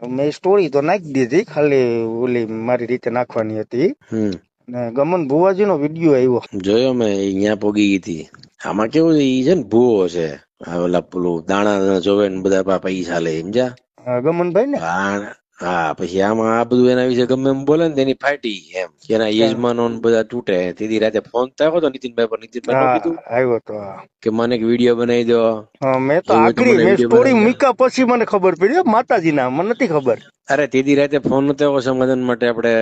મેં સ્ટોરી તો નાખી દીધી, ખાલી ઓલી મારી રીતે નાખવાની હતી. ને ગમન ભુવાજી નો વિડીયો આવ્યો, જોયો મેં, અહીંયા પોગી ગઈ હતી. આમાં કેવું છે, ઈ છે ને ભૂવો છે, ઓલા પેલું દાણા જોવે ને બધા પૈસા લે, સમજ્યા? ગમનભાઈ ને. હા, પછી આમાં આ બધું એના વિશે ગમે એમ બોલે ને તેની ફાટી એમ કે એના યજમાનો ને બધા તૂટે. તેથી રાતે ફોન થયો હતો નીતિનભાઈ પર, નીતિનભાઈ નો કીધું આવ્યો તો કે મને એક વિડીયો બનાવી દો. મેં તો આખરી મેં સ્ટોરી મૂક્યા પછી મને ખબર પડી માતાજી ના, મને નથી ખબર. અરે તેથી રાતે ફોન નતો આવ્યો સમાધાન માટે, આપણે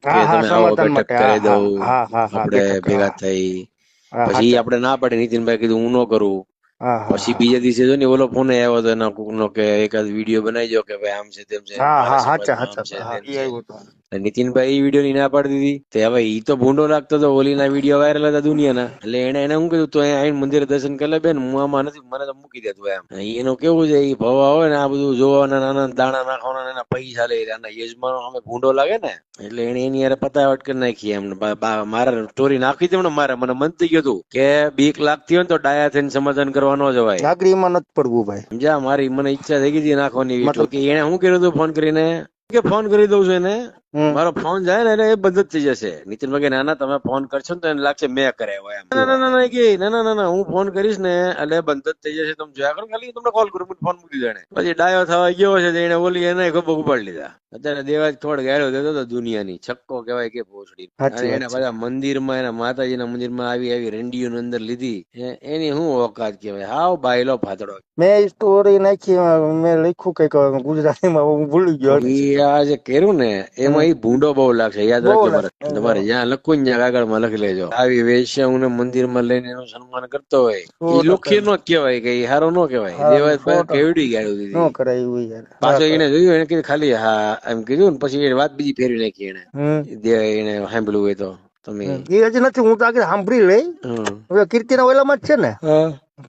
કે તમે આવો બેઠક કરી દઉં, આપણે ભેગા થઈ. પછી આપણે ના પાડી, નીતિનભાઈ કીધું હું ન કરું. પછી બીજા દિવસે જો ને ઓલો ફોન આવ્યો હતો એના કોકનો કે એકાદ વિડીયો બનાવી દો કે ભાઈ આમ છે તેમ છે. નીતિનભાઈ ઈ વિડીયો ની ના પાડી દીધી. તે હવે ઈ તો ભૂંડો લાગતો હતો, ઓલી ના વિડીયો વાયરલ હતા દુનિયાના. એટલે એને શું કીધું, તો અહીંયા મંદિરે દર્શન કરી લે બેન, હું આમાં નથી, મને તો મૂકી દે તું એમ. એનું કેવું છે, ઈ ભવા હોય ને આ બધું જોવાના, નાના દાણા નાખવાના, એના પૈસા લઈ રહ્યા, યજમાનો અમે ભૂંડો લાગે ને, એટલે એને એની યાર પતાવટ કરી નાખી એમ. મારે સ્ટોરી નાખી હતી ને, મારે મને મન થઈ ગયું હતું કે બીક લાગતી હોય ને તો ડાયા થઈને સમાધાન કરવા ન જવાય, નાગરીમાં નથી પડવું ભાઈ. સમજ્યા? મારી મને ઈચ્છા થઈ ગઈ હતી નાખવાની. એટલે કે એને શું કર્યું હતું, ફોન કરીને કે ફોન કરી દઉં છું એને, મારો ફોન જાય ને એટલે એ બંધ જ થઈ જશે. નીતિનભાઈ કે ના ના, તમે ફોન કરશો ને તો એને લાગશે મેં કરાવ્યો એમ. ના હું ફોન કરીશ ને એટલે બંધ જ થઈ જશે, તમે જોયા કરો, ખાલી તમને કોલ કરું, ફોન મૂકી દે. પછી ડાયો થવા ગયો છે, એને ઓલી એને ખબર ઉપાડી લીધા. અત્યારે દેવાજ થોડ ગાળો દેતો હતો દુનિયાની, છક્કો કહેવાય કે ભોસડી. એના બધા મંદિરમાં, એના માતાજીના મંદિરમાં આવી રેંડીઓ અંદર લીધી, એની શું ઓકાત કહેવાય, હાવ બાયલો ફાતડો. મેં સ્ટોરી નાખી, મેં લખ્યું કઈક ગુજરાતીમાં, હું ભૂલી ગયો. આ જે કર્યું ને એમાં ઈ ભૂંડો બહુ લાગશે, યાદ રાખજો. તમારે જ્યાં લખવું ને ત્યાં કાગળમાં લખી લેજો. આવી વેશ્યાઓને મંદિરમાં લઈને એનું સન્માન કરતો હોય, એ લુખી નો કહેવાય, કે હારો નો કહેવાય. દેવાજ કેવડી ગાળું દીધી. પાછો એને જોયું, એને કીધું ખાલી હા એમ કીધું ને, પછી વાત બીજી ફેરવી નાખી એને. એને સાંભળ્યું હોય તો તમે, એ હજી નથી, હું તો આગળ સાંભળી લઈ. હવે કીર્તિના ઓલામાં જ છે ને,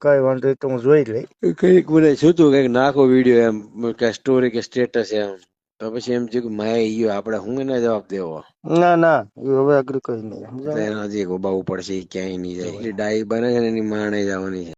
કઈ વાંધો તો હું જોઈ લઈ. કઈક મને શું તું કઈક નાખો વિડીયો એમ, કે સ્ટોરી કે સ્ટેટસ એમ. તો પછી એમ થયું કે માય ઈયો આપણે હું એને જવાબ દેવો. ના હવે આગળ કઈ નહીં, એના જે ગોબાવું પડશે ક્યાંય નહીં જાય. ડાઈ બને છે ને એની માણે જવાની છે.